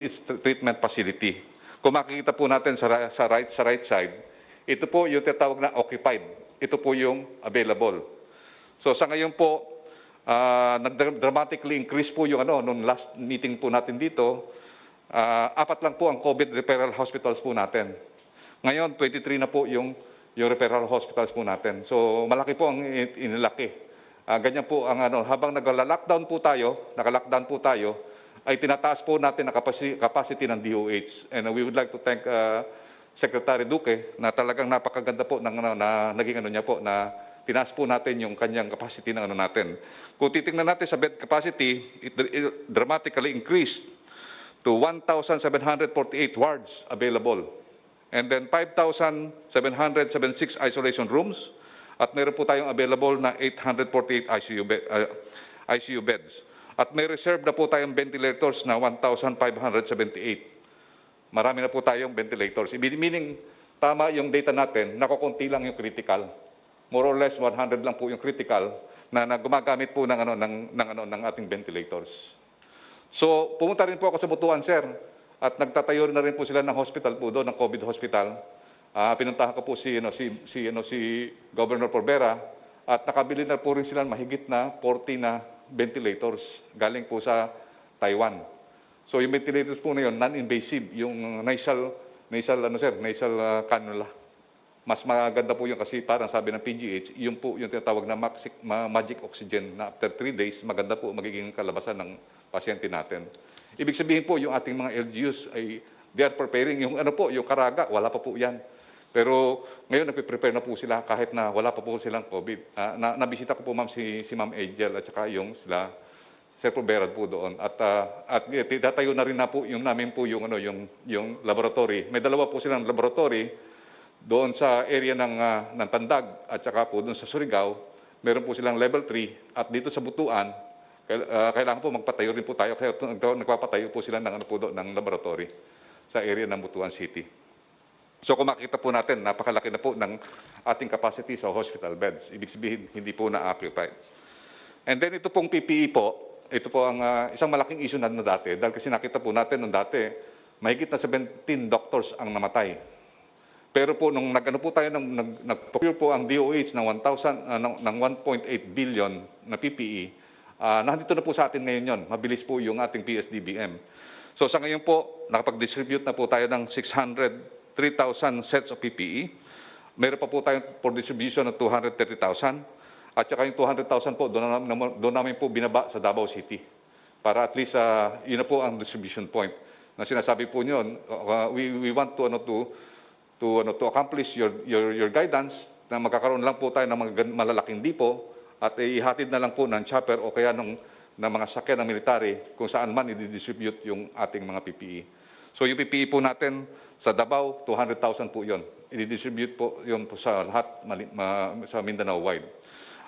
its treatment facility. Kung makikita po natin sa right side, ito po yung tinatawag na occupied. Ito po yung available. So sa ngayon po, nag-dramatically increase po yung nung last meeting po natin dito, 4 lang po ang COVID referral hospitals po natin. Ngayon, 23 na po yung referral hospitals po natin. So malaki po ang inilaki. Ganyan po ang habang nag-lockdown po tayo, ay tinataas po natin ang capacity ng DOH. And we would like to thank Secretary Duque na talagang napakaganda po na naging niya po na tinaas po natin yung kanyang capacity ng natin. Kung titingnan natin sa bed capacity, it dramatically increased to 1,748 wards available. And then 5,776 isolation rooms. At meron po tayong available na 848 ICU beds. At may reserve na po tayong ventilators na 1,578. Marami na po tayong ventilators. Meaning, tama yung data natin, nakukunti lang yung critical. More or less 100 lang po yung critical na gumagamit po ng ating ventilators. So, pumunta rin po ako sa Butuan, sir. At nagtatayo na rin po sila ng hospital po doon, ng COVID hospital. Pinuntahan ko po si Governor Porbera at nakabili na po rin sila mahigit na 40 na ventilators galing po sa Taiwan. So yung ventilators po na yun, non-invasive, yung nasal cannula. Mas maganda po yun kasi parang sabi ng PGH, yun po yung tinatawag na magic oxygen na after 3 days, maganda po magiging kalabasan ng pasyente natin. Ibig sabihin po yung ating mga LGUs ay they are preparing yung yung Caraga, wala pa po yan. Pero ngayon nagpe-prepare na po sila kahit na wala pa po silang COVID. Nabisita ko po ma'am si Ma'am Angel at saka yung sila Sir Poberad po doon. At tatayo na rin na po yung namin po yung laboratory. May dalawa po silang laboratory doon sa area ng Tandag at saka po doon sa Surigao. Meron po silang level 3 at dito sa Butuan kailangan po magpatayo rin po tayo kaya nagpapatayo po sila ng laboratory sa area ng Butuan City. So kung makita po natin, napakalaki na po ng ating capacity sa hospital beds. Ibig sabihin, hindi po na-occupied. And then ito pong PPE po, ito po ang isang malaking issue na dati. Dahil kasi nakita po natin nung dati, mahigit na 17 doctors ang namatay. Pero po nung nag-procure po ang DOH ng 1.8 billion na PPE, nandito na po sa atin ngayon yon. Mabilis po yung ating PSDBM. So sa ngayon po, nakapag-distribute na po tayo ng 3,000 sets of PPE. Meron pa po tayong for distribution ng 230,000. At saka yung 200,000 po, doon namin po binaba sa Davao City. Para at least, yun na po ang distribution point. Na sinasabi po nyo, we want to accomplish your guidance na magkakaroon lang po tayo ng mga malalaking dipo at ihatid na lang po ng chopper o kaya ng mga sakyan ng military kung saan man i-distribute yung ating mga PPE. So yung PPE po natin sa Davao, 200,000 po yun. I-distribute po yun po sa lahat sa Mindanao wide.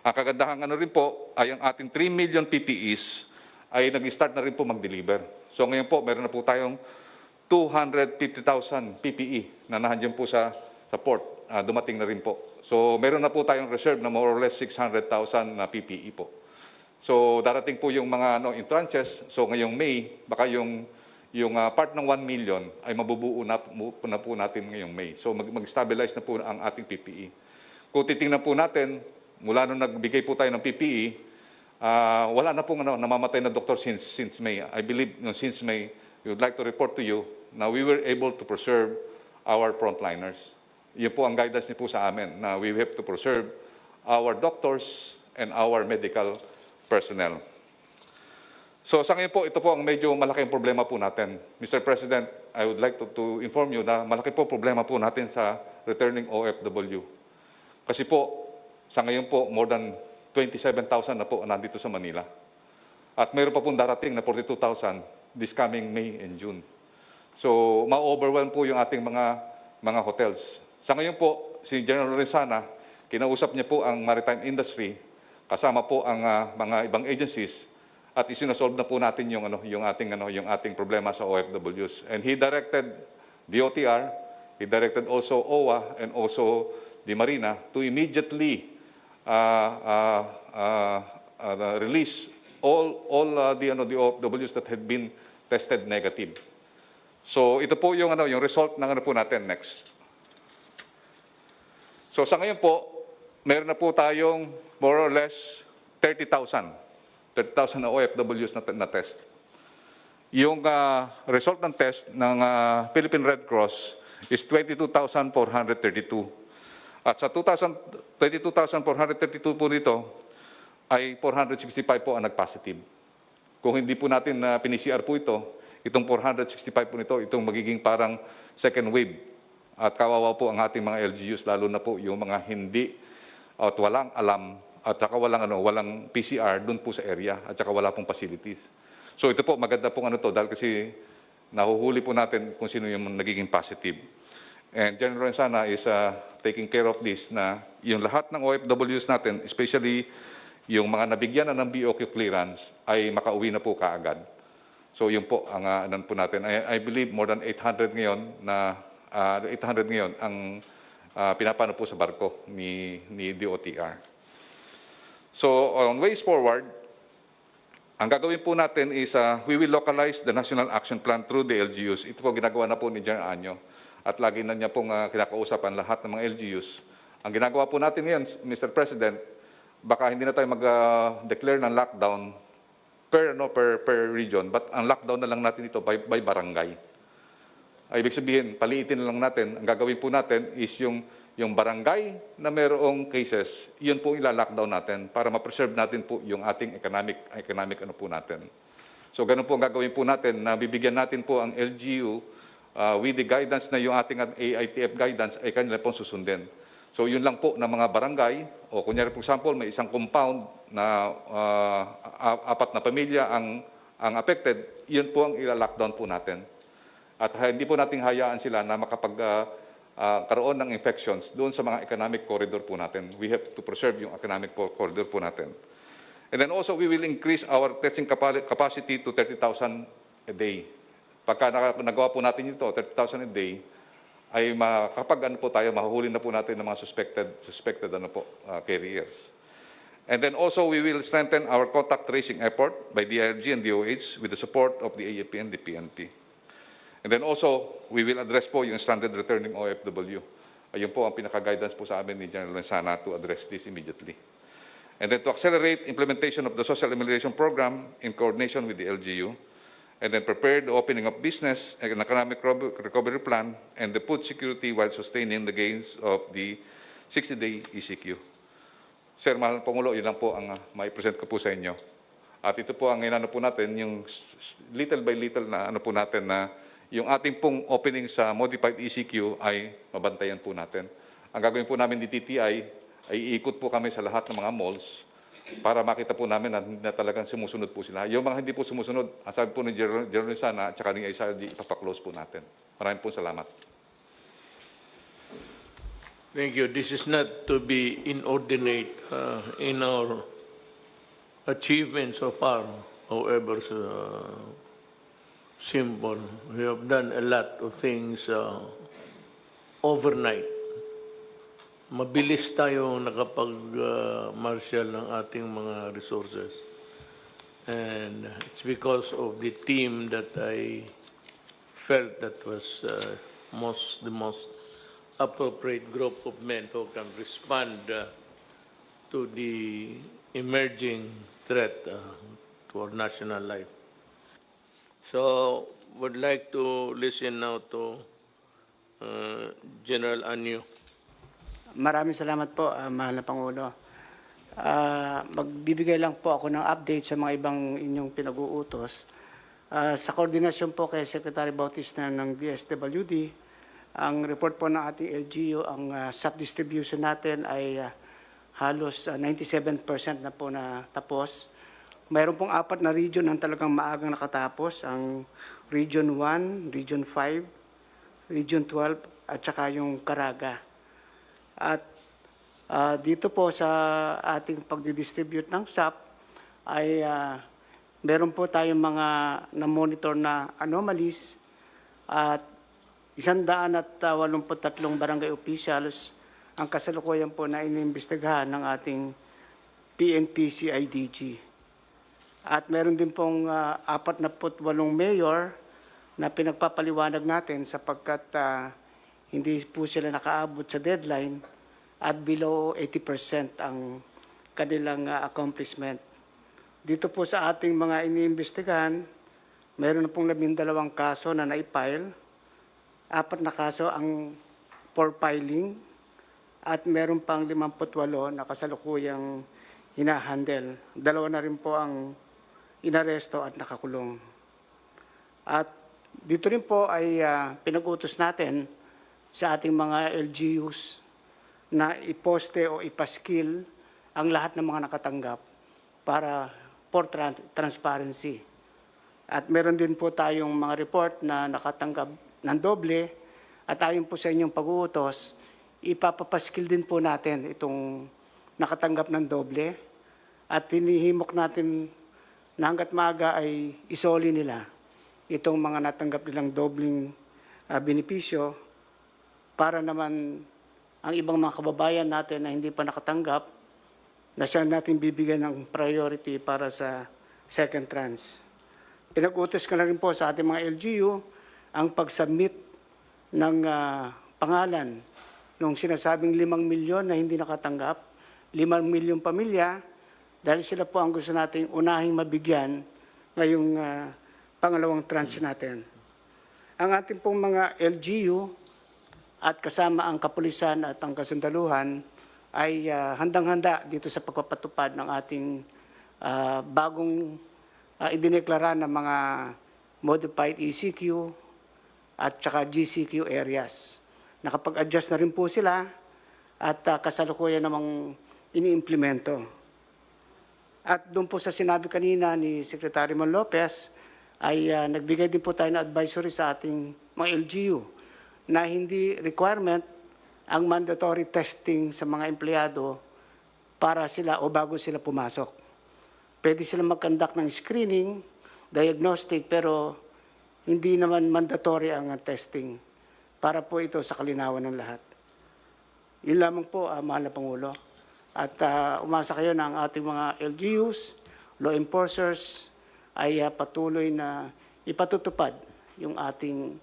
Ang kagandahan rin po ay ang ating 3 million PPEs ay nag-start na rin po mag-deliver. So ngayon po, meron na po tayong 250,000 PPE na nandiyan po sa port. Dumating na rin po. So meron na po tayong reserve na more or less 600,000 na PPE po. So darating po yung mga in tranches. So ngayong May, baka yung part ng 1 million ay mabubuo na po natin ngayong May. So mag-stabilize na po ang ating PPE. Kung titingnan po natin, mula nung nagbigay po tayo ng PPE, wala na po namamatay na doktor since May. I believe since May, we would like to report to you na we were able to preserve our frontliners. Yun po ang guidance niyo po sa amin na we have to preserve our doctors and our medical personnel. So sa ngayon po, ito po ang medyo malaking problema po natin. Mr. President, I would like to inform you na malaki po problema po natin sa returning OFW. Kasi po, sa ngayon po, more than 27,000 na po nandito sa Manila. At mayroon pa pong darating na 42,000 this coming May and June. So, ma-overwhelm po yung ating mga hotels. Sa ngayon po, si General Lorenzana, kinausap niya po ang maritime industry, kasama po ang mga ibang agencies, at isinasolve na po natin yung ating problema sa OFWs. And he directed DOTR, he directed also OWA and also the Marina to immediately release all the OFWs that had been tested negative. So ito po yung yung result ng po natin next. So sa ngayon po, meron na po tayong more or less 30,000 na OFWs na test. Yung result ng test ng Philippine Red Cross is 22,432. At sa 22,432 po nito, ay 465 po ang nag-positive. Kung hindi po natin pini-CR po ito, itong 465 po nito, itong magiging parang second wave. At kawawa po ang ating mga LGUs, lalo na po yung mga hindi at walang alam at saka walang PCR doon po sa area at saka wala pong facilities. So ito po, maganda pong dahil kasi nahuhuli po natin kung sino yung nagiging positive. And General Lorenzana is taking care of this na yung lahat ng OFWs natin, especially yung mga nabigyan na ng BOQ clearance ay makauwi na po kaagad. So yun po ang po natin. I believe more than 800 ngayon ang pinapano po sa barko ni DOTR. So on ways forward, ang gagawin po natin is we will localize the National Action Plan through the LGUs. Ito po ginagawa na po ni General Anyo at lagi na niya pong kinakausap ang lahat ng mga LGUs. Ang ginagawa po natin ngayon, Mr. President, baka hindi na tayo mag-declare ng lockdown per region, but ang lockdown na lang natin ito by barangay. Ibig sabihin, paliitin na lang natin. Ang gagawin po natin is yung barangay na mayroong cases, yun po ila-lockdown natin para ma-preserve natin po yung ating economic po natin. So ganun po ang gagawin po natin na bibigyan natin po ang LGU with the guidance na yung ating AITF guidance ay kanila pong susundin. So yun lang po na mga barangay, o kunyari for example, may isang compound na 4 na pamilya ang affected, yun po ang ila-lockdown po natin. At hindi po nating hayaan sila na makapagkaroon ng infections doon sa mga economic corridor po natin. We have to preserve yung economic corridor po natin. And then also, we will increase our testing capacity to 30,000 a day. Pagka nagawa po natin ito, 30,000 a day, ay kapag po tayo, mahuhuli na po natin ng mga suspected carriers. And then also, we will strengthen our contact tracing effort by DIRG and DOH with the support of the AFP and the PNP. And then also, we will address po yung stranded returning OFW. Ayun po ang pinaka-guidance po sa amin ni General Lorenzana to address this immediately. And then to accelerate implementation of the social amelioration program in coordination with the LGU, and then prepare the opening of business and economic recovery plan and the food security while sustaining the gains of the 60-day ECQ. Sir, mahal na Pangulo, yun lang po ang mai-present ko po sa inyo. At ito po ang po natin, yung little by little na po natin na yung ating pong opening sa modified ECQ ay mabantayan po natin. Ang gagawin po namin di TTI ay iikot po kami sa lahat ng mga malls para makita po namin na talagang sumusunod po sila. Yung mga hindi po sumusunod, ang sabi po ni General Lorenzana at saka ni ISRD, ipapaklose po natin. Maraming po salamat. Thank you. This is not to be inordinate in our achievements so far, however simple. We have done a lot of things overnight. Mabilis tayo nakapag-marshal ng ating mga resources. And it's because of the team that I felt that was the most appropriate group of men who can respond to the emerging threat to our national life. So, would like to listen now to General Anyo. Maraming salamat po, mahal na Pangulo. Magbibigay lang po ako ng update sa mga ibang inyong pinag-uutos. Sa koordinasyon po kay Secretary Bautista ng DSWD, ang report po ng ating LGU, ang SAP distribution natin ay halos 97% na po na tapos. Mayroon pong 4 na region ang talagang maagang nakatapos, ang Region 1, Region 5, Region 12, at saka yung Caraga. At dito po sa ating pagdidistribute ng SAP ay meron po tayong mga na-monitor na anomalies at 183 barangay officials ang kasalukuyan po na inimbestigahan ng ating PNP-CIDG. At meron din pong 48 mayor na pinagpapaliwanag natin sapagkat hindi po sila nakaabot sa deadline at below 80% ang kanilang accomplishment. Dito po sa ating mga iniimbestigahan, mayroon na pong 12 kaso na naipile, 4 na kaso ang for filing, at meron pang 58 na kasalukuyang hinahandle. 2 na rin po ang inaresto at nakakulong. At dito rin po ay pinag-utos natin sa ating mga LGUs na iposte o ipaskill ang lahat ng mga nakatanggap para for transparency. At meron din po tayong mga report na nakatanggap ng doble at ayon po sa inyong pag-uutos, ipapapaskill din po natin itong nakatanggap ng doble at hinihimok natin na hanggat maaga ay isoli nila itong mga natanggap nilang dobling benepisyo para naman ang ibang mga kababayan natin na hindi pa nakatanggap na siya natin bibigyan ng priority para sa second tranche. Pinag-utos ko na rin po sa ating mga LGU ang pag-submit ng pangalan nung sinasabing 5 milyon na hindi nakatanggap, 5 milyong pamilya, dahil sila po ang gusto nating unahing mabigyan ngayong pangalawang tranche natin. Ang ating pong mga LGU at kasama ang kapulisan at ang kasundaluhan ay handang-handa dito sa pagpapatupad ng ating bagong idineklara ng mga modified ECQ at saka GCQ areas. Nakapag-adjust na rin po sila at kasalukuyan namang iniimplemento. At doon po sa sinabi kanina ni Secretary Mon Lopez, ay nagbigay din po tayo ng advisory sa ating mga LGU na hindi requirement ang mandatory testing sa mga empleyado para sila o bago sila pumasok. Pwede sila mag-conduct ng screening, diagnostic, pero hindi naman mandatory ang testing para po ito sa kalinawan ng lahat. Yun lamang po, mahal na Pangulo. At umasa kayo ng ating mga LGUs, law enforcers, ay patuloy na ipatutupad yung ating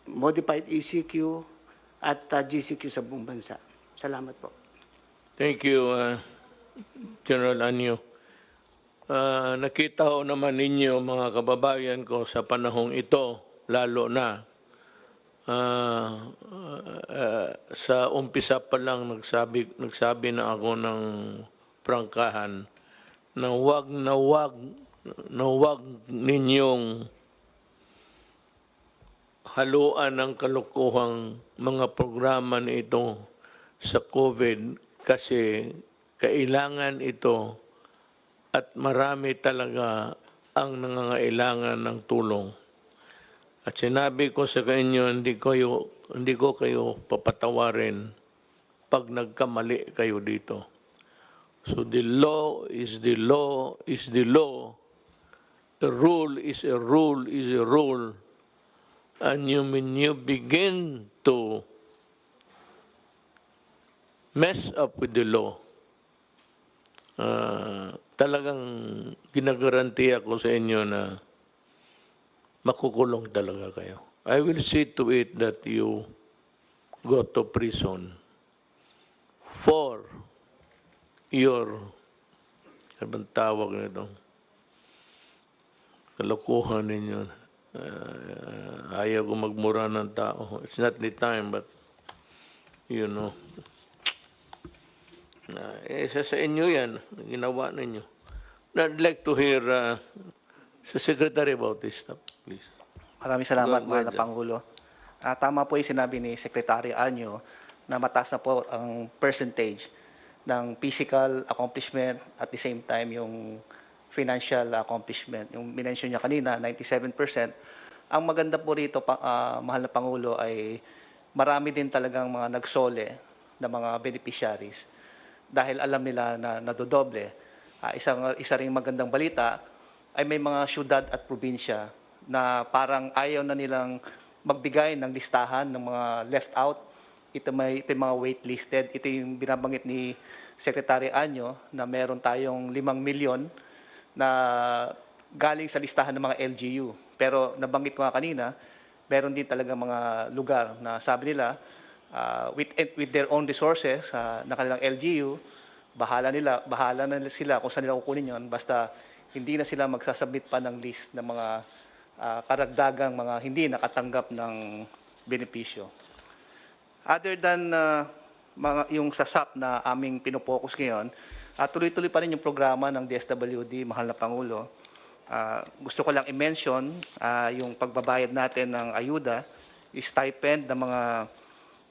modified ECQ at GCQ sa buong bansa. Salamat po. Thank you, General Anyo. Nakita ko naman ninyo, mga kababayan ko, sa panahong ito, lalo na, sa umpisa pa lang nagsabi na ako ng prangkahan na wag ninyong haluan ng kalukuhang mga programa na ito sa COVID kasi kailangan ito at marami talaga ang nangangailangan ng tulong. At sinabi ko sa inyo, hindi ko kayo papatawarin pag nagkamali kayo dito. So the law is the law is the law. A rule is a rule is a rule. And when you begin to mess up with the law, talagang ginagarantiya ko sa inyo na makukulong talaga kayo. I will see to it that you go to prison for your, ano tawag nito, kalokohan ninyo. Ayaw ko magmura ng tao. It's not the time, but, you know, isa sa inyo yan, ginawa ninyo. I'd like to hear sa Secretary about this stuff, please. Maraming salamat, Go mahal na ahead. Pangulo. Tama po yung sinabi ni Secretary Anyo na mataas na po ang percentage ng physical accomplishment at the same time yung financial accomplishment. Yung minention niya kanina, 97%. Ang maganda po rito, mahal na Pangulo, ay marami din talagang mga nagsole na mga beneficiaries dahil alam nila na nadodoble. Isa ring magandang balita ay may mga syudad at probinsya na parang ayaw na nilang magbigay ng listahan ng mga left out. Ito yung mga waitlisted. Ito yung binabanggit ni Secretary Anyo na meron tayong 5 milyon na galing sa listahan ng mga LGU. Pero nabanggit ko nga kanina, meron din talaga mga lugar na sabi nila, with their own resources na kanilang LGU, bahala na sila kung saan nila kukunin yon, basta hindi na sila magsasubmit pa ng list ng mga karagdagang mga hindi nakatanggap ng benepisyo. Other than yung sa SAP na aming pinopokus ngayon, tuloy-tuloy pa rin yung programa ng DSWD, Mahal na Pangulo. Gusto ko lang i-mention yung pagbabayad natin ng ayuda, stipend ng mga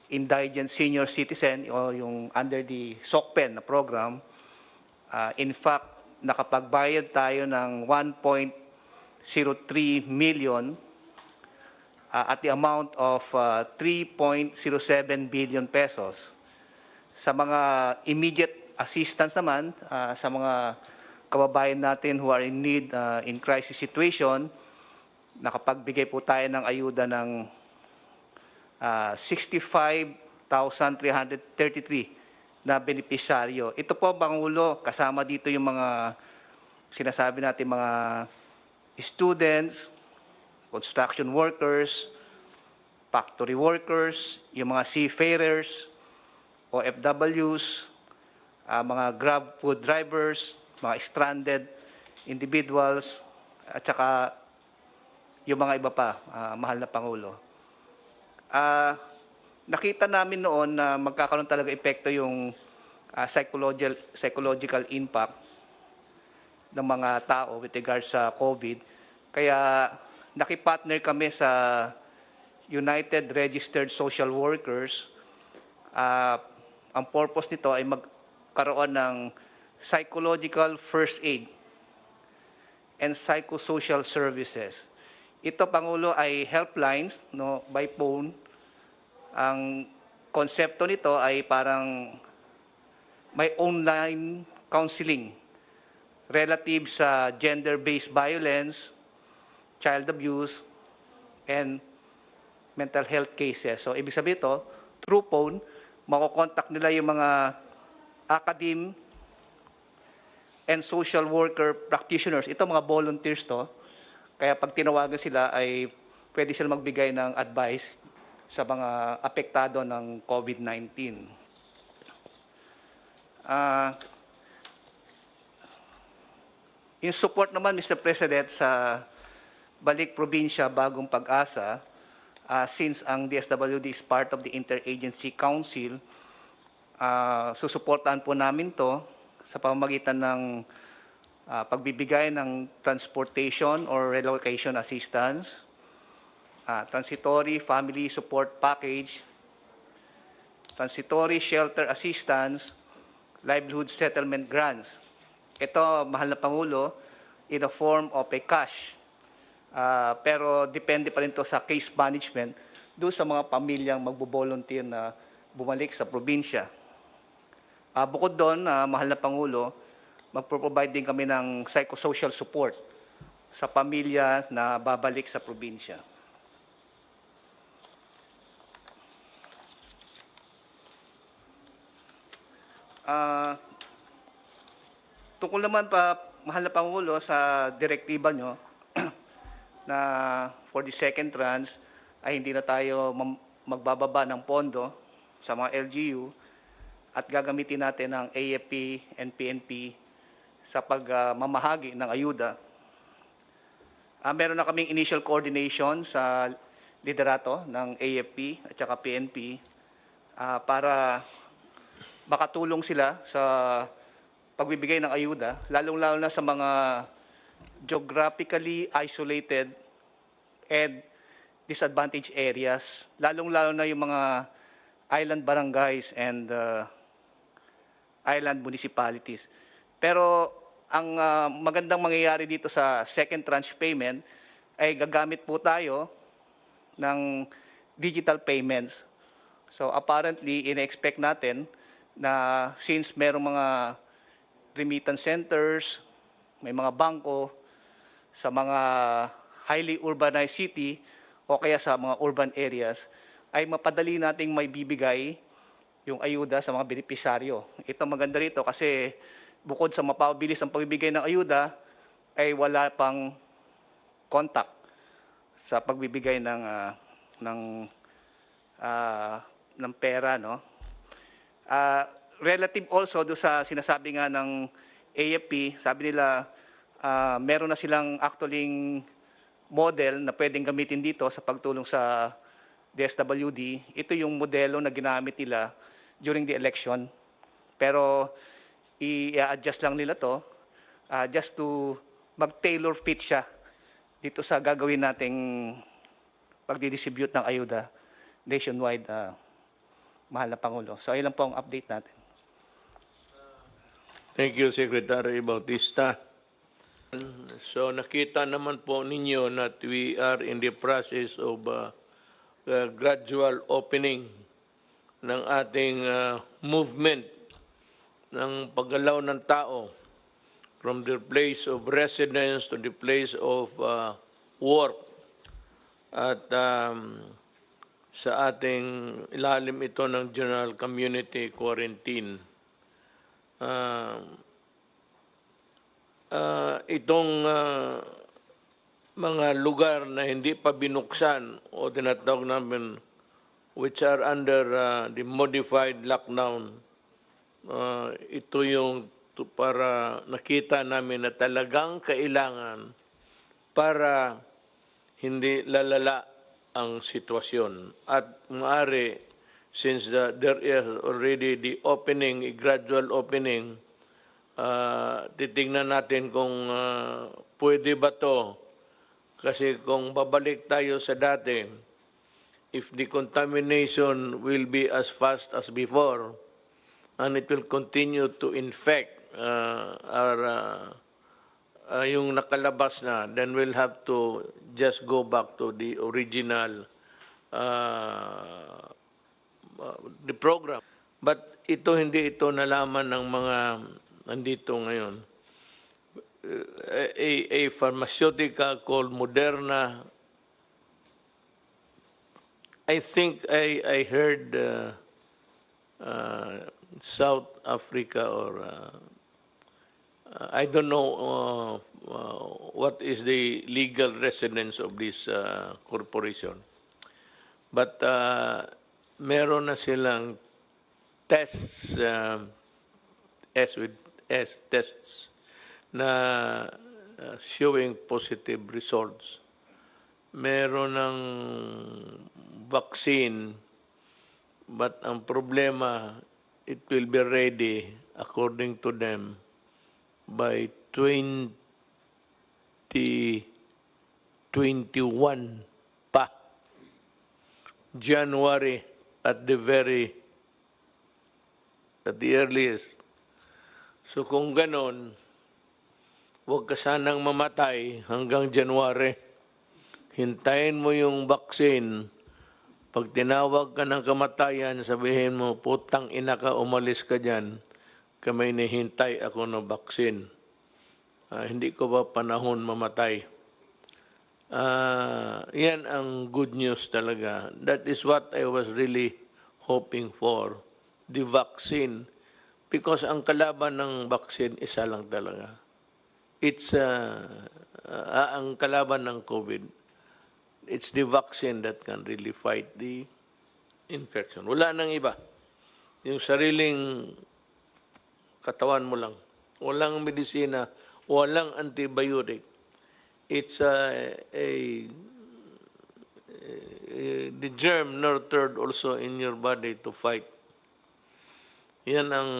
indigent senior citizen o yung under the SOCPEN na program. In fact, nakapagbayad tayo ng 1.03 million at the amount of 3.07 billion pesos. Sa mga immediate assistance naman, sa mga kababayan natin who are in need in crisis situation, nakapagbigay po tayo ng ayuda ng 65,333 na benepisaryo. Ito po, Pangulo, kasama dito yung mga sinasabi natin mga students, construction workers, factory workers, yung mga seafarers, OFWs, mga Grab food drivers, mga stranded individuals, at saka yung mga iba pa, Mahal na Pangulo. Nakita namin noon na magkakaroon talaga epekto yung psychological impact ng mga tao with regards sa COVID. Kaya nakipartner kami sa United Registered Social Workers. Ang purpose nito ay magkaroon ng psychological first aid and psychosocial services. Ito, Pangulo, ay helplines by phone. Ang konsepto nito ay parang may online counseling relative sa gender-based violence, child abuse, and mental health cases. So, ibig sabihin ito, through phone, makokontak nila yung mga academe and social worker practitioners. Ito mga volunteers to. Kaya pag tinawagan sila ay pwede sila magbigay ng advice sa mga apektado ng COVID-19. In support naman, Mr. President, sa Balik Probinsya, Bagong Pag-asa, since ang DSWD is part of the Interagency Council, susuportahan po namin to sa pamamagitan ng pagbibigay ng transportation or relocation assistance, transitory family support package, transitory shelter assistance, livelihood settlement grants. Ito, Mahal na Pangulo, in a form of a cash. Pero depende pa rin ito sa case management doon sa mga pamilyang magbo-volunteer na bumalik sa probinsya. Bukod doon, Mahal na Pangulo, magpo-provide din kami ng psychosocial support sa pamilya na babalik sa probinsya. Tungkol naman pa, Mahal na Pangulo, sa direktiba nyo na for the second tranche ay hindi na tayo magbababa ng pondo sa mga LGU at gagamitin natin ang AFP and PNP sa pagmamahagi ng ayuda. Meron na kaming initial coordination sa liderato ng AFP at saka PNP para makatulong sila sa pagbibigay ng ayuda, lalong-lalo na sa mga geographically isolated and disadvantaged areas, lalong-lalo na yung mga island barangays and island municipalities. Pero ang magandang mangyayari dito sa second tranche payment ay gagamit po tayo ng digital payments. So apparently, in-expect natin na since merong mga remittance centers, may mga bangko sa mga highly urbanized city o kaya sa mga urban areas, ay mapadali nating may bibigay yung ayuda sa mga benepisaryo. Ito maganda rito kasi bukod sa mapabilis ang pagbibigay ng ayuda, ay wala pang contact sa pagbibigay ng ng pera, no? Relative also do sa sinasabi nga ng AFP, sabi nila meron na silang actually model na pwedeng gamitin dito sa pagtulong sa DSWD. Ito yung modelo na ginamit nila during the election. Pero i-adjust lang nila to just to mag-tailor fit siya dito sa gagawin nating pagdidistribute ng ayuda nationwide, mahal na Pangulo. So, ayun lang po ang update natin. Thank you, Secretary Bautista. So nakita naman po ninyo that we are in the process of gradual opening ng ating movement ng paggalaw ng tao from their place of residence to the place of work. At sa ating ilalim ito ng General Community Quarantine. Itong mga lugar na hindi pa binuksan o tinatawag namin which are under the modified lockdown, ito yung para nakita namin na talagang kailangan para hindi lalala ang sitwasyon. At maaari, since there is already the opening, a gradual opening, titingnan natin kung pwede ba to. Kasi kung babalik tayo sa dati, if the contamination will be as fast as before, and it will continue to infect yung nakalabas na, then we'll have to just go back to the original the program. But hindi ito nalaman ng mga nandito ngayon. A pharmaceutical called Moderna, I think I heard South Africa or I don't know what is the legal residence of this corporation. But meron na silang tests, tests na showing positive results. Meron ng vaccine, but ang problema, it will be ready, according to them, by 2021 pa. January at the earliest. So kung ganon, huwag ka sanang mamatay hanggang January. Hintayin mo yung vaccine. Pag tinawag ka ng kamatayan, sabihin mo, putang ina ka, umalis ka dyan. Kamay nihintay ako ng vaccine. Hindi ko ba panahon mamatay? Yan ang good news talaga. That is what I was really hoping for, the vaccine. Because ang kalaban ng vaccine, isa lang talaga. It's ang kalaban ng COVID. It's the vaccine that can really fight the infection. Wala nang iba. Yung sariling katawan mo lang. Walang medisina, walang antibiotic. It's the germ nurtured also in your body to fight. Yan ang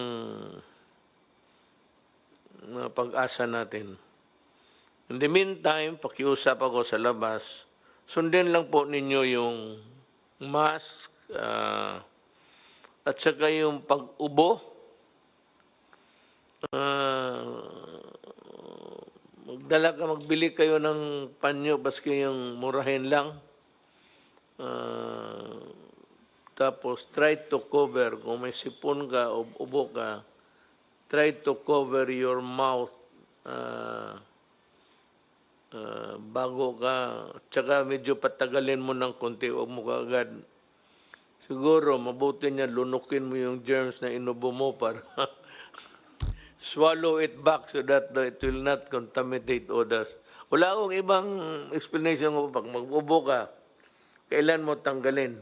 pag-asa natin. In the meantime, pakiusap ako sa labas, sundin lang po ninyo yung mask at saka yung pag-ubo. Magbili kayo ng panyo, baski yung murahin lang. Tapos, try to cover, kung may sipon ka o ubo ka, try to cover your mouth bago ka, tsaka medyo patagalin mo ng konti, huwag mo kaagad. Siguro, mabuti niya, lunukin mo yung germs na inubo mo para swallow it back so that it will not contaminate others. Wala akong ibang explanation ko. Pag mag-ubo ka, kailan mo tanggalin?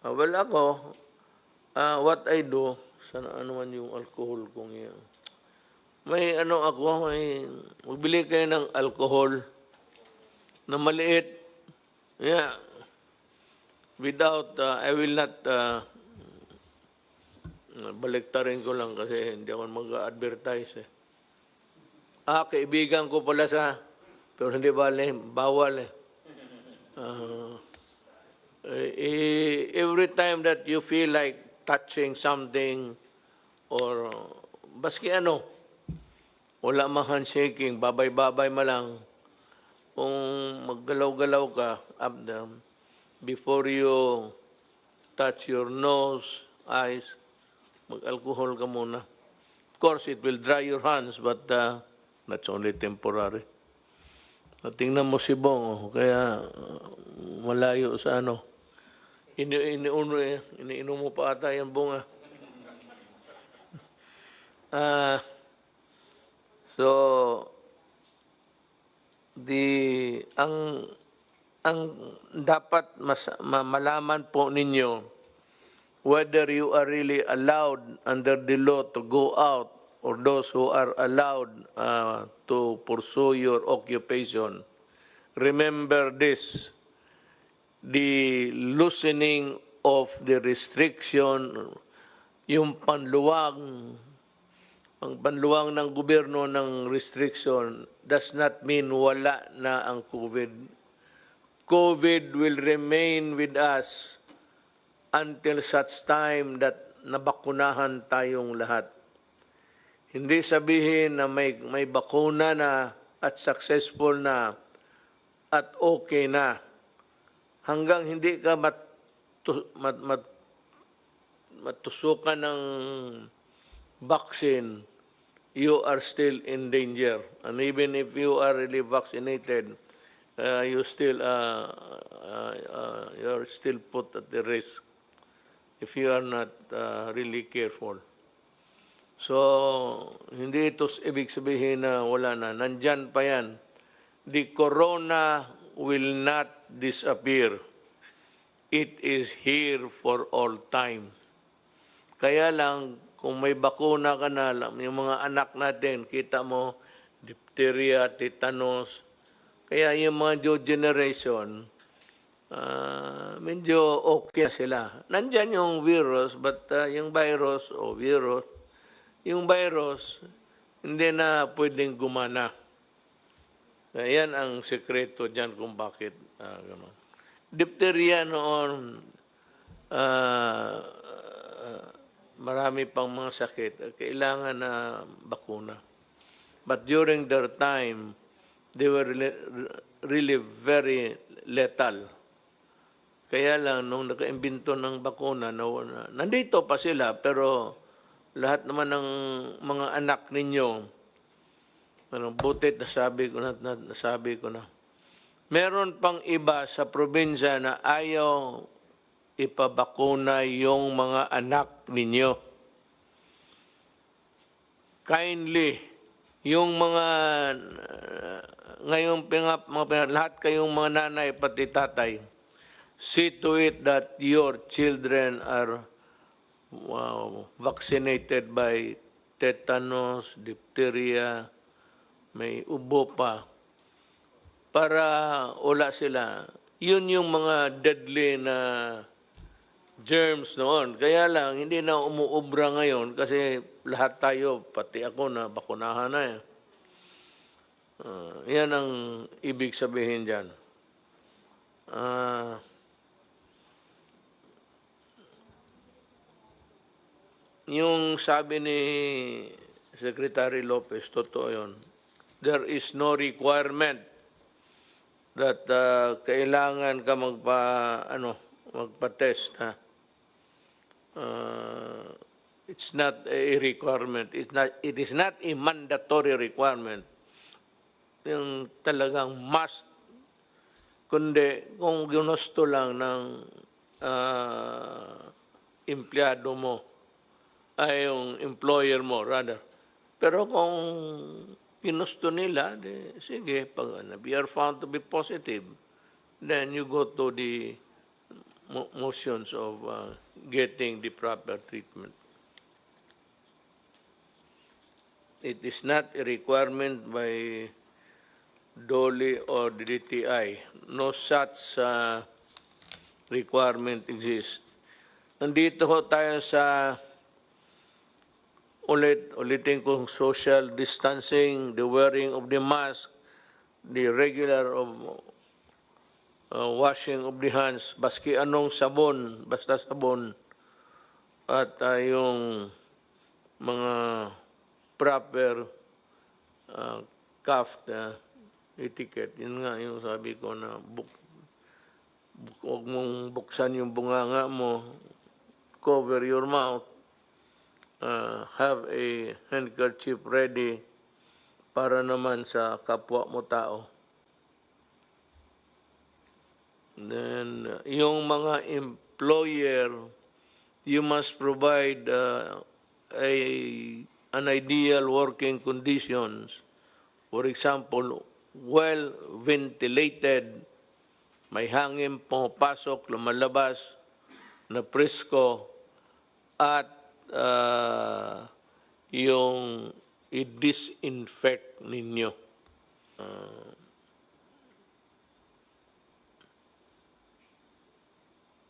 Well, ako, what I do, sana ano man yung alcohol kong yun. May ano ako, magbili kayo ng alcohol na maliit. Yeah. Without, I will not, baliktarin ko lang kasi hindi ako mag-advertise eh. Kaibigan ko pala sa, pero hindi bawal eh. Every time that you feel like touching something or baski ano, wala mang handshaking, babay-babay ma lang. Kung maggalaw-galaw ka, up down, before you touch your nose, eyes, mag-alcohol ka muna. Of course, it will dry your hands, but that's only temporary. Tingnan mo si Bong, kaya malayo sa ano. Iniinom mo pa ata yung Bong. So, ang dapat malaman po ninyo whether you are really allowed under the law to go out or those who are allowed to pursue your occupation. Remember this, the loosening of the restriction, yung ang panluwang ng gobyerno ng restriction does not mean wala na ang COVID. COVID will remain with us until such time that nabakunahan tayong lahat. Hindi sabihin na may bakuna na at successful na at okay na. Hanggang hindi ka matusukan ng vaccine, you are still in danger. And even if you are really vaccinated, you're still put at the risk if you are not really careful. So, hindi ito ibig sabihin na wala na. Nandyan pa yan. The corona will not disappear. It is here for all time. Kaya lang, kung may bakuna ka na, yung mga anak natin, kita mo, diphtheria, tetanus, kaya yung mga new generation, medyo okay sila. Nandyan yung virus, but yung virus, yung virus, hindi na pwedeng gumana. Yan ang sekreto dyan kung bakit. Diphtheria noon, marami pang mga sakit, kailangan na bakuna. But during their time, they were really very lethal. Kaya lang, nung naka-imbento ng bakuna, nandito pa sila, pero lahat naman ng mga anak ninyo, butit nasabi ko na. Meron pang iba sa probinsya na ayaw ipabakuna yung mga anak ninyo. Kindly, yung mga ngayong lahat kayong mga nanay pati tatay, see to it that your children are vaccinated by tetanus, diphtheria, may ubo pa, para wala sila. Yun yung mga deadly na germs noon. Kaya lang, hindi na umuubra ngayon kasi lahat tayo, pati ako na bakunahan na eh. Yan ang ibig sabihin dyan. Yung sabi ni Secretary Lopez, totoo yun. There is no requirement that kailangan ka magpa-test. It's not a requirement. It is not a mandatory requirement. Yung talagang must. Kundi kung ginusto lang ng empleyado mo, ay yung employer mo rather. Pero kung ginusto nila, sige, pag we are found to be positive, then you go to the motions of getting the proper treatment. It is not a requirement by DOLE or the DTI. No such requirement exists. Nandito ho tayo sa ulitin kong social distancing, the wearing of the mask, the regular of washing of the hands, baski anong sabon, basta sabon, at yung mga proper cuff etiquette. Yun nga yung sabi ko na huwag mong buksan yung bunganga mo, cover your mouth, have a handkerchief ready para naman sa kapwa mo tao. Then, yung mga employer, you must provide an ideal working conditions. For example, well-ventilated, may hangin pumapasok, lumalabas, na presko, at yung i-disinfect ninyo.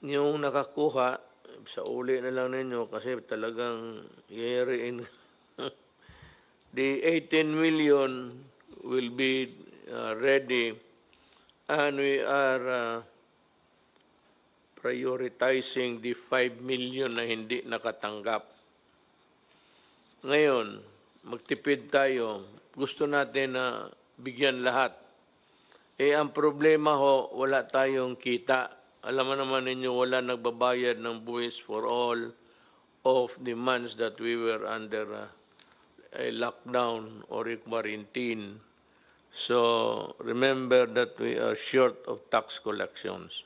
Yung nakakuha, sa uli na lang ninyo kasi talagang yayariin. The 18 million will be ready and we are prioritizing the 5 million na hindi nakatanggap. Ngayon, magtipid tayo. Gusto natin na bigyan lahat. Ang problema ho, wala tayong kita. Alam mo naman ninyo, wala nagbabayad ng buwis for all of the months that we were under a lockdown or a quarantine. So, remember that we are short of tax collections.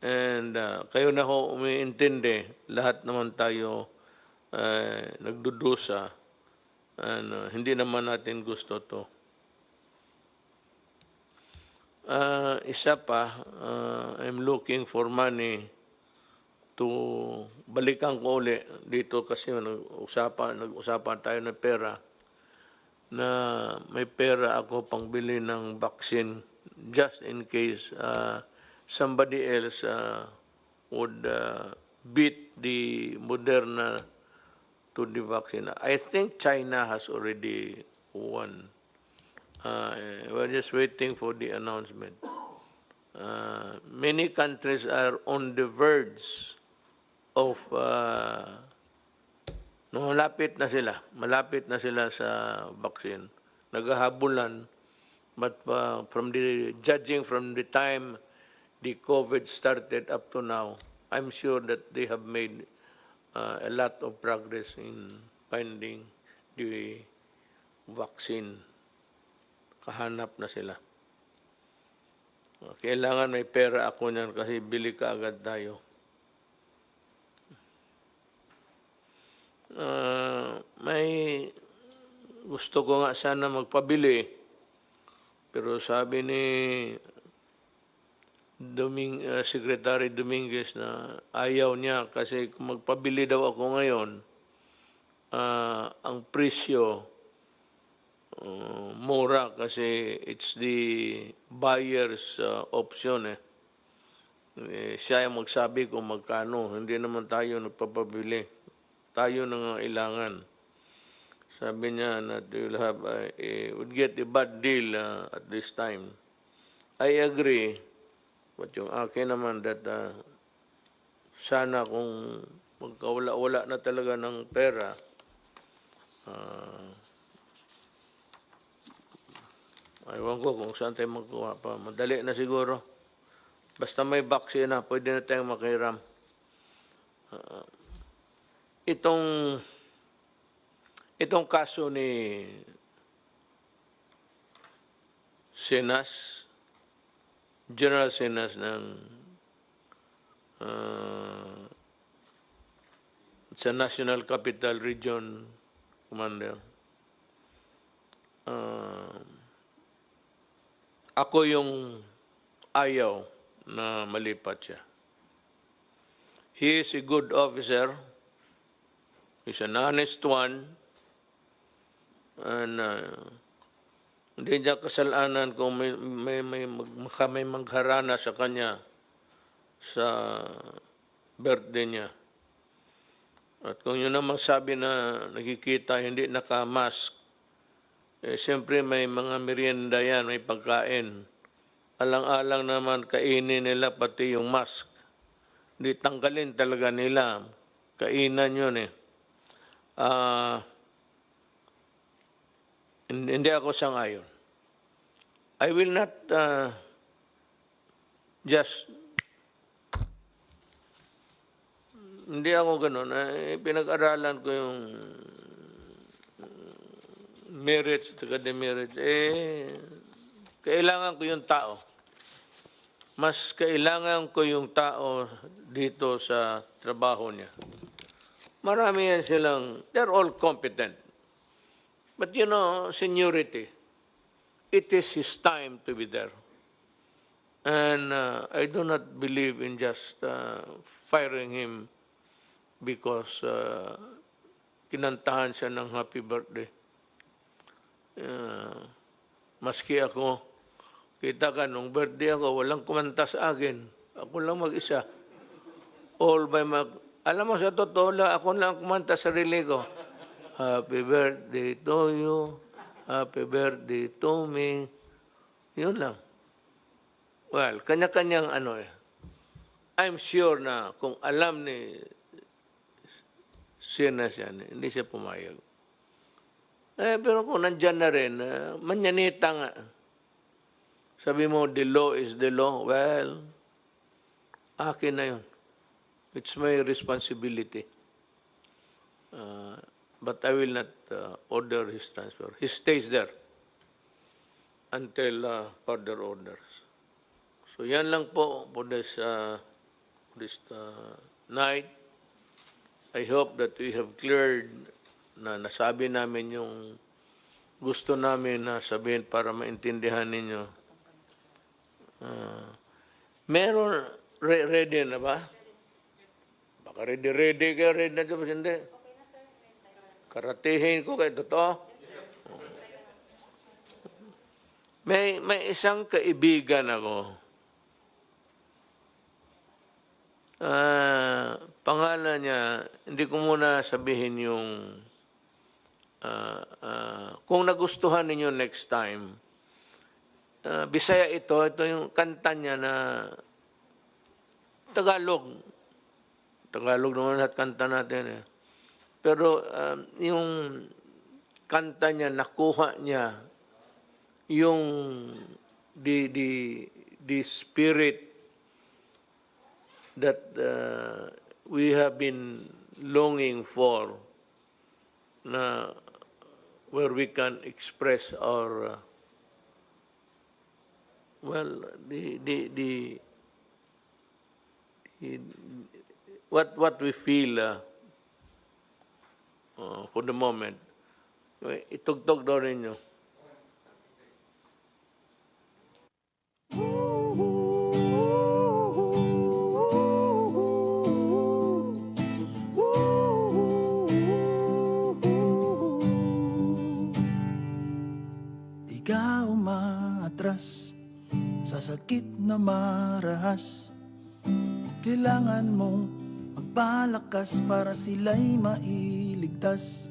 And kayo na ho umiintindi, lahat naman tayo nagdudusa. And hindi naman natin gusto to. Isa pa, I'm looking for money to balikan ko uli dito kasi nag-usapan tayo ng pera na may pera ako pangbili ng vaccine just in case somebody else would beat the Moderna to the vaccine. I think China has already won. We're just waiting for the announcement. Many countries are on the verge of malapit na sila sa vaccine. Naghahabulan, but judging from the time the COVID started up to now, I'm sure that they have made a lot of progress in finding the vaccine. Kahanap na sila. Kailangan may pera ako niyan kasi bili ka agad tayo. May gusto ko nga sana magpabili, pero sabi ni Secretary Dominguez na ayaw niya kasi kung magpabili daw ako ngayon, ang presyo mura kasi it's the buyer's option. Siya yung magsabi kung magkano, hindi naman tayo nagpapabili. Tayo nangailangan. Sabi niya that you'll have would get a bad deal at this time. I agree. But yung akin naman that sana kung magkawala-wala na talaga ng pera, ewan ko kung saan tayo magkuha pa. Madali na siguro. Basta may vaccine na, pwede na tayong makiram. Itong kaso ni Sinas, General Sinas ng sa National Capital Region Commander, ako yung ayaw na malipat siya. He is a good officer. He's an honest one. And hindi niya kasalanan kung may magharana sa kanya sa birthday niya. At kung yun namang sabi na nakikita hindi naka-mask, siyempre may mga merienda yan, may pagkain. Alang-alang naman kainin nila pati yung mask. Hindi tanggalin talaga nila. Kainan yun eh. Hindi ako sang-ayon. I will not just... Hindi ako ganun. Pinag-aralan ko yung merits at demerits. Kailangan ko yung tao. Mas kailangan ko yung tao dito sa trabaho niya. Marami yan silang, they're all competent. But you know, seniority, it is his time to be there. And I do not believe in just firing him because kinantahan siya ng happy birthday. Maski ako, kita ka, nung birthday ako, walang kumanta sa akin. Ako lang mag-isa. Alam mo, sa totoo lang, ako lang kumanta sa sarili ko. Happy birthday to you. Happy birthday to me. Yun lang. Well, kanya-kanyang ano eh. I'm sure na kung alam ni Sinas yan, hindi siya pumayag. Pero kung nandyan na rin, manyanita nga. Sabi mo, the law is the law. Well, akin na yun. It's my responsibility. But I will not order his transfer. He stays there until further orders. So yan lang po for this night. I hope that we have cleared na nasabi namin yung gusto namin na sabihin para maintindihan ninyo. Meron, ready na ba? Baka ready kayo, ready na dyan, hindi? Karatihin ko kayo, totoo? May isang kaibigan ako. Pangalan niya, hindi ko muna sabihin yung kung nagustuhan ninyo next time. Bisaya ito yung kanta niya na Tagalog. Tagalog naman lahat kanta natin eh. Pero yung kanta niya, nakuha niya yung the spirit that we have been longing for, na where we can express our what we feel for the moment. Itugtog daw ninyo. Ikaw umaatras sa sakit na marahas. Kailangan mong magpalakas para sila'y mailigtas.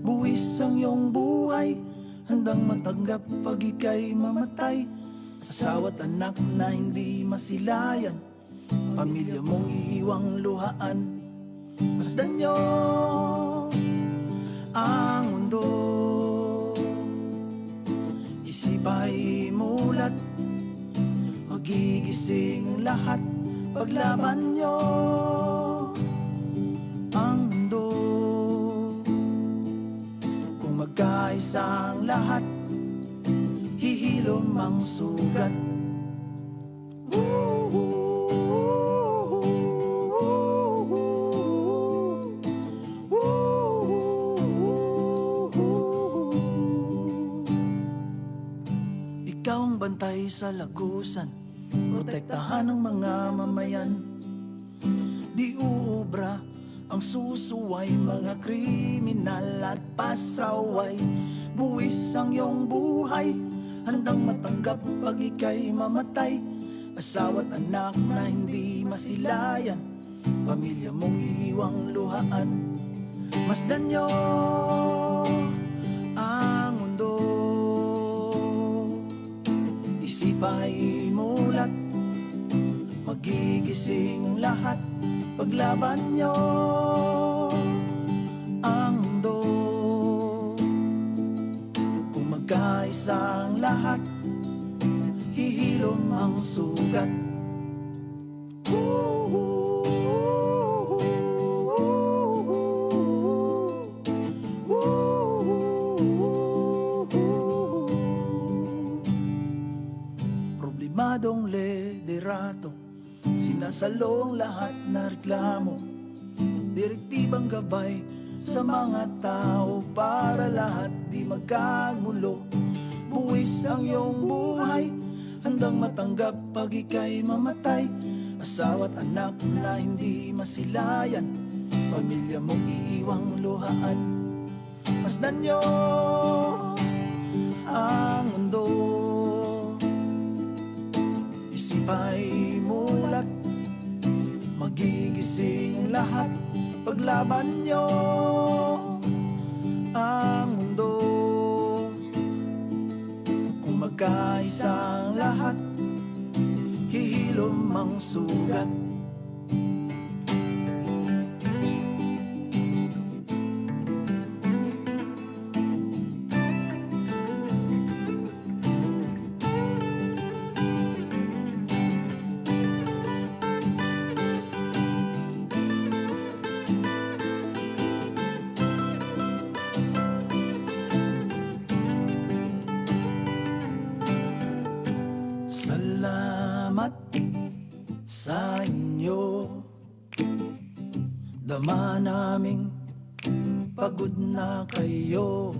Buwis ang iyong buhay, handang matanggap pag ika'y mamatay. Asawa't anak na hindi masilayan, pamilya mong iiwang luhaan. Masdan niyo ang mundo, isipay mulat, magigising lahat. Paglaban nyo ang mundo, kung magkaisang lahat, hihilom ang sugat. Ikaw ang sa lagusan, protektahan ang mga mamayan. Di uubra ang susuway, mga kriminal at pasaway. Buwis ang iyong buhay, handang matanggap pag ika'y mamatay. Asawa't anak na hindi masilayan, pamilya mong iiwang luhaan. Masdan nyo ang mundo, isip ay mulat, magigising ang lahat. Paglaban nyo ang mundo, kung magkaisa ang lahat, hihilom ang sugat. Problemadong liderato, sinasalong lahat na reklamo. Direktibang gabay sa mga tao para lahat di magkagulo. Buwis ang iyong buhay, handang matanggap pag ika'y mamatay. Asawa't anak na hindi masilayan, pamilya mong iiwang luhaan. Masdan nyo ang mundo, isip ay mulat, magigising ang lahat. Paglaban nyo ang mundo, kung magkaisa ang lahat, hihilom ang sugat. Salamat sa inyo, dama naming pagod na kayo.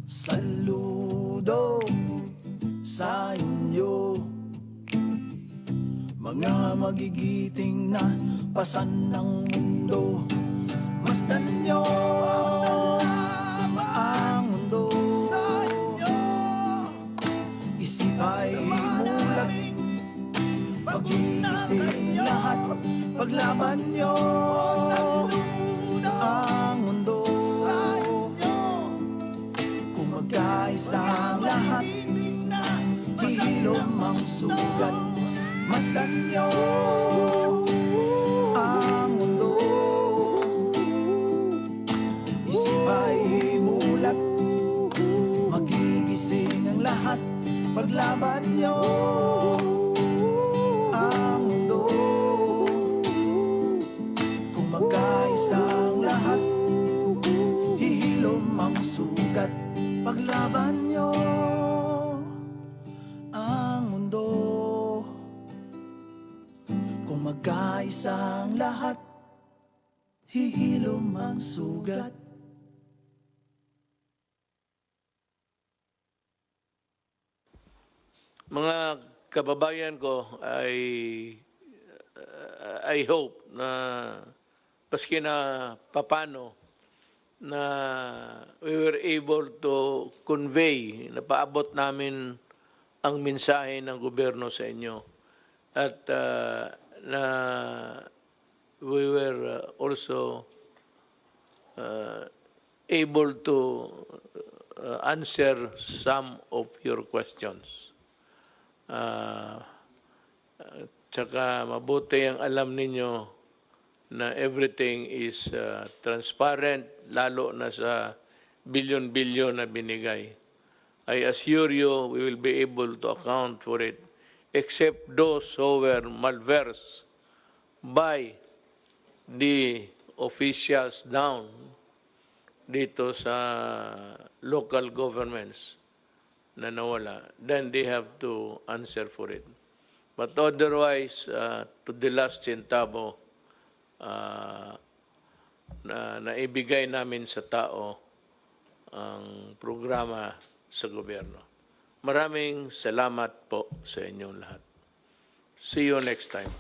Saludo sa inyo, mga magigiting na pasan ng mundo. Masdan nyo ang mundo, isip ay mulat, magigising lahat. Paglaban nyo ang mundo, kung magkaisa ang lahat, hihilom ang sugat. Masdan nyo ang mundo, isip ay mulat, magigising ang lahat. Paglaban nyo ang mundo, kung magkaisa ang lahat, hihilom ang sugat. Paglaban nyo ang mundo, kung magkaisa ang lahat, hihilom ang sugat. Mga kababayan ko, I hope na paski na papano na we were able to convey, na paabot namin ang mensahe ng gobyerno sa inyo. At na we were also able to answer some of your questions. Tsaka mabuti ang alam ninyo na everything is transparent, lalo na sa bilyon-bilyon na binigay. I assure you we will be able to account for it, except those who were malversed by the officials down dito sa local governments na nawala, then they have to answer for it. But otherwise, to the last centavo na naibigay namin sa tao ang programa sa gobyerno. Maraming salamat po sa inyong lahat. See you next time.